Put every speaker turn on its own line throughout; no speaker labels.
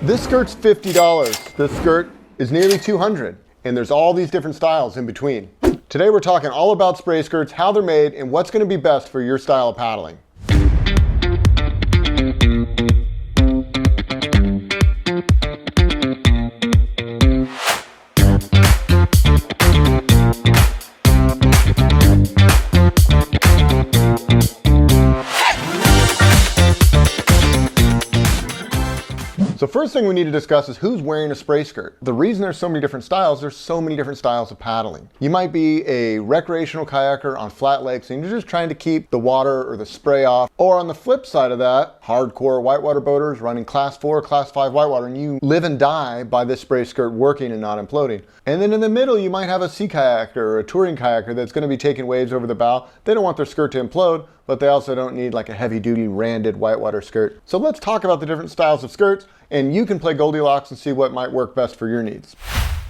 This skirt's $50. This skirt is nearly $200, and there's all these different styles in between. Today we're talking all about spray skirts, how they're made, and what's going to be best for your style of paddling. So first thing we need to discuss is who's wearing a spray skirt. The reason there's so many different styles, there's so many different styles of paddling. You might be a recreational kayaker on flat lakes and you're just trying to keep the water or the spray off. Or on the flip side of that, hardcore whitewater boaters running class 4, class 5 whitewater, and you live and die by this spray skirt working and not imploding. And then in the middle, you might have a sea kayaker or a touring kayaker that's going to be taking waves over the bow. They don't want their skirt to implode, but they also don't need like a heavy duty randed whitewater skirt. So let's talk about the different styles of skirts, and you can play Goldilocks and see what might work best for your needs.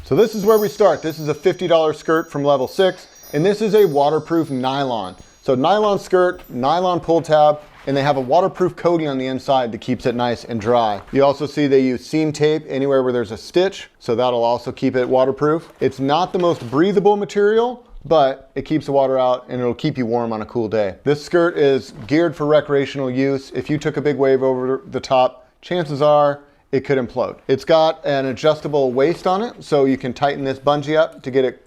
So this is where we start. This is a $50 skirt from level 6, and this is a waterproof nylon. So nylon skirt, nylon pull tab, and they have a waterproof coating on the inside that keeps it nice and dry. You also see they use seam tape anywhere where there's a stitch, so that'll also keep it waterproof. It's not the most breathable material, but it keeps the water out and it'll keep you warm on a cool day. This skirt is geared for recreational use. If you took a big wave over the top, chances are it could implode. It's got an adjustable waist on it, so you can tighten this bungee up to get it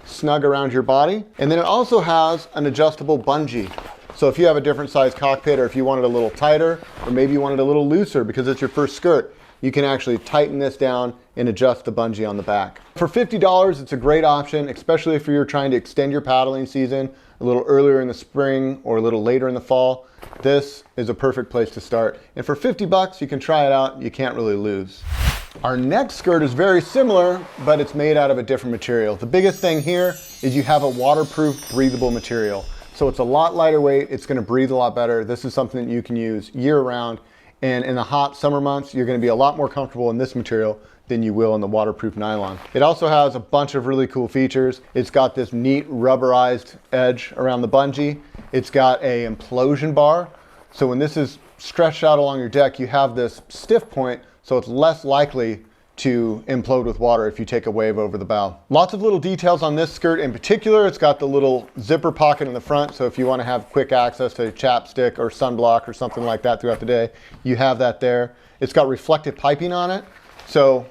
snug around your body. And then it also has an adjustable bungee. So if you have a different size cockpit, or if you want it a little tighter, or maybe you want it a little looser because it's your first skirt, you can actually tighten this down and adjust the bungee on the back. For $50, it's a great option, especially if you're trying to extend your paddling season a little earlier in the spring or a little later in the fall. This is a perfect place to start. And for 50 bucks, you can try it out. You can't really lose. Our next skirt is very similar, but it's made out of a different material. The biggest thing here is you have a waterproof, breathable material. So it's a lot lighter weight. It's going to breathe a lot better. This is something that you can use year round. And in the hot summer months, you're going to be a lot more comfortable in this material than you will in the waterproof nylon. It also has a bunch of really cool features. It's got this neat rubberized edge around the bungee. It's got a implosion bar. So when this is stretched out along your deck, you have this stiff point, so it's less likely to implode with water if you take a wave over the bow. Lots of little details on this skirt in particular. It's got the little zipper pocket in the front, so if you want to have quick access to chapstick or sunblock or something like that throughout the day, you have that there. It's got reflective piping on it, so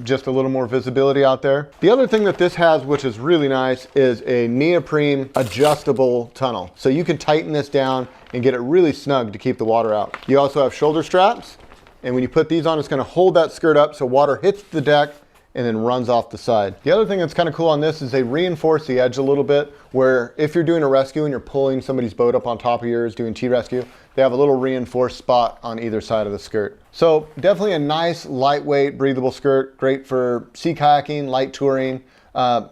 just a little more visibility out there. The other thing that this has, which is really nice, is a neoprene adjustable tunnel. So you can tighten this down and get it really snug to keep the water out. You also have shoulder straps, and when you put these on, it's going to hold that skirt up so water hits the deck and then runs off the side. The other thing that's kind of cool on this is they reinforce the edge a little bit, where if you're doing a rescue and you're pulling somebody's boat up on top of yours doing T-rescue, they have a little reinforced spot on either side of the skirt. So definitely a nice, lightweight, breathable skirt, great for sea kayaking, light touring,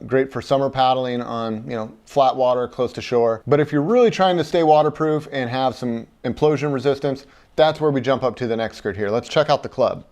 great for summer paddling on flat water close to shore. But if you're really trying to stay waterproof and have some implosion resistance, that's where we jump up to the next skirt here. Let's check out the club.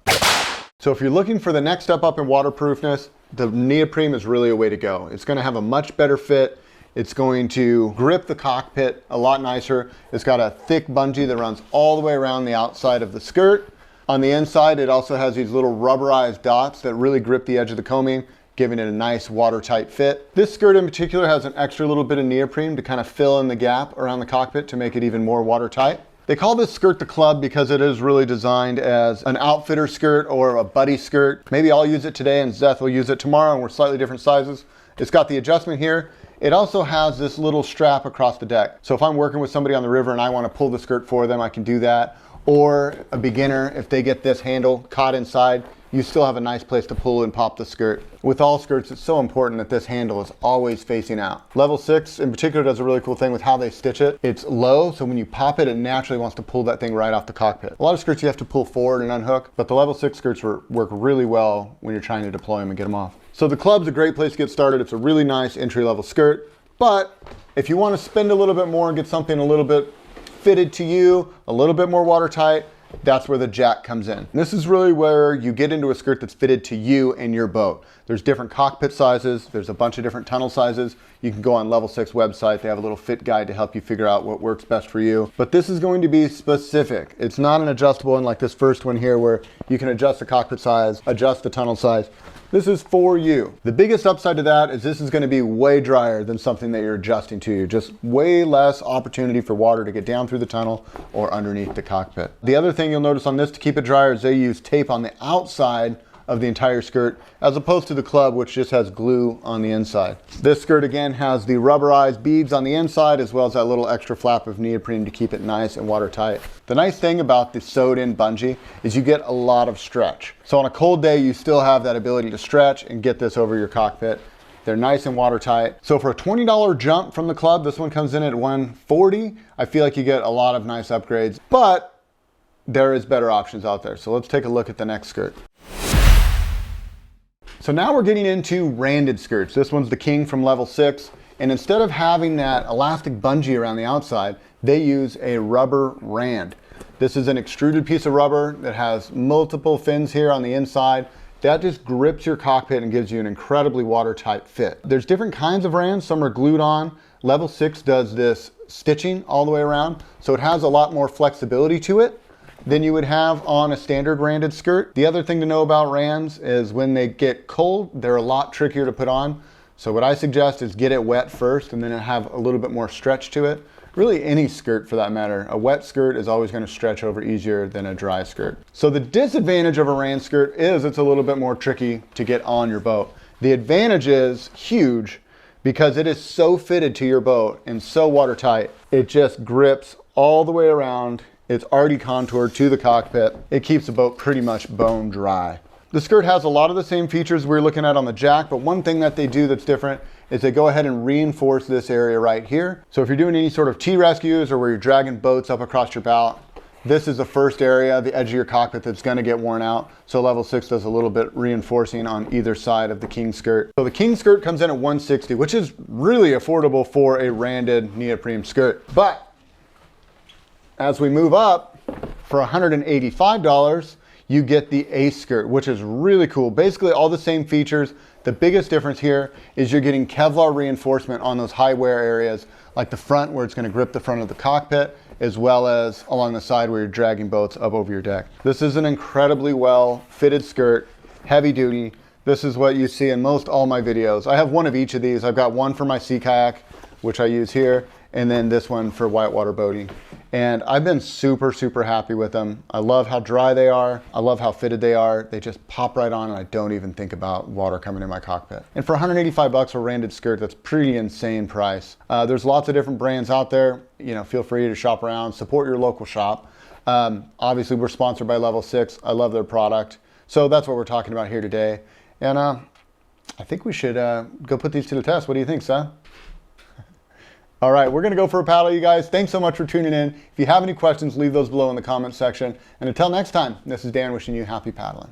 So if you're looking for the next step up in waterproofness, the neoprene is really a way to go. It's going to have a much better fit. It's going to grip the cockpit a lot nicer. It's got a thick bungee that runs all the way around the outside of the skirt. On the inside, it also has these little rubberized dots that really grip the edge of the coaming, giving it a nice watertight fit. This skirt in particular has an extra little bit of neoprene to kind of fill in the gap around the cockpit to make it even more watertight. They call this skirt the club because it is really designed as an outfitter skirt or a buddy skirt. Maybe I'll use it today and Zeth will use it tomorrow, and we're slightly different sizes. It's got the adjustment here. It also has this little strap across the deck. So if I'm working with somebody on the river and I want to pull the skirt for them, I can do that. Or a beginner, if they get this handle caught inside, you still have a nice place to pull and pop the skirt. With all skirts, it's so important that this handle is always facing out. Level 6 in particular does a really cool thing with how they stitch it. It's low, so when you pop it, it naturally wants to pull that thing right off the cockpit. A lot of skirts you have to pull forward and unhook, but the level 6 skirts work really well when you're trying to deploy them and get them off. So the club's a great place to get started. It's a really nice entry-level skirt, but if you want to spend a little bit more and get something a little bit fitted to you, a little bit more watertight, that's where the jack comes in. And this is really where you get into a skirt that's fitted to you and your boat. There's different cockpit sizes. There's a bunch of different tunnel sizes. you can go on Level 6 website. They have a little fit guide to help you figure out what works best for you. But this is going to be specific. It's not an adjustable one like this first one here where you can adjust the cockpit size, adjust the tunnel size. This is for you. The biggest upside to that is this is going to be way drier than something that you're adjusting to. Just way less opportunity for water to get down through the tunnel or underneath the cockpit. The other thing you'll notice on this to keep it drier is they use tape on the outside of the entire skirt as opposed to the club, which just has glue on the inside. This skirt again has the rubberized beads on the inside as well as that little extra flap of neoprene to keep it nice and watertight. The nice thing about the sewed in bungee is you get a lot of stretch. So on a cold day, you still have that ability to stretch and get this over your cockpit. They're nice and watertight. So for a $20 jump from the club, this one comes in at $140. I feel like you get a lot of nice upgrades, but there is better options out there. So let's take a look at the next skirt. So now we're getting into randed skirts. This one's the King from Level 6. And instead of having that elastic bungee around the outside, they use a rubber rand. This is an extruded piece of rubber that has multiple fins here on the inside. That just grips your cockpit and gives you an incredibly watertight fit. There's different kinds of rands. Some are glued on. Level 6 does this stitching all the way around. So it has a lot more flexibility to it than you would have on a standard randed skirt. The other thing to know about rands is when they get cold, they're a lot trickier to put on. So what I suggest is get it wet first and then have a little bit more stretch to it. Really any skirt for that matter. A wet skirt is always going to stretch over easier than a dry skirt. So the disadvantage of a rand skirt is it's a little bit more tricky to get on your boat. The advantage is huge because it is so fitted to your boat and so watertight. It just grips all the way around. It's already contoured to the cockpit. It keeps the boat pretty much bone dry. The skirt has a lot of the same features we're looking at on the jack, but one thing that they do that's different is they go ahead and reinforce this area right here. So if you're doing any sort of T-rescues or where you're dragging boats up across your bow, this is the first area, the edge of your cockpit, that's gonna get worn out. So Level 6 does a little bit reinforcing on either side of the King skirt. So the King skirt comes in at $160, which is really affordable for a randed neoprene skirt. But as we move up, for $185, you get the Ace skirt, which is really cool. Basically all the same features. The biggest difference here is you're getting Kevlar reinforcement on those high wear areas, like the front where it's gonna grip the front of the cockpit, as well as along the side where you're dragging boats up over your deck. This is an incredibly well fitted skirt, heavy duty. This is what you see in most all my videos. I have one of each of these. I've got one for my sea kayak, which I use here, and then this one for whitewater boating. And I've been super, super happy with them. I love how dry they are. I love how fitted they are. They just pop right on and I don't even think about water coming in my cockpit. And for $185 for a randed skirt, that's pretty insane price. There's lots of different brands out there. You know, feel free to shop around, support your local shop. Obviously we're sponsored by Level 6. I love their product. So that's what we're talking about here today. And I think we should go put these to the test. What do you think, son? All right, we're gonna go for a paddle, you guys. Thanks so much for tuning in. If you have any questions, leave those below in the comments section. And until next time, this is Dan wishing you happy paddling.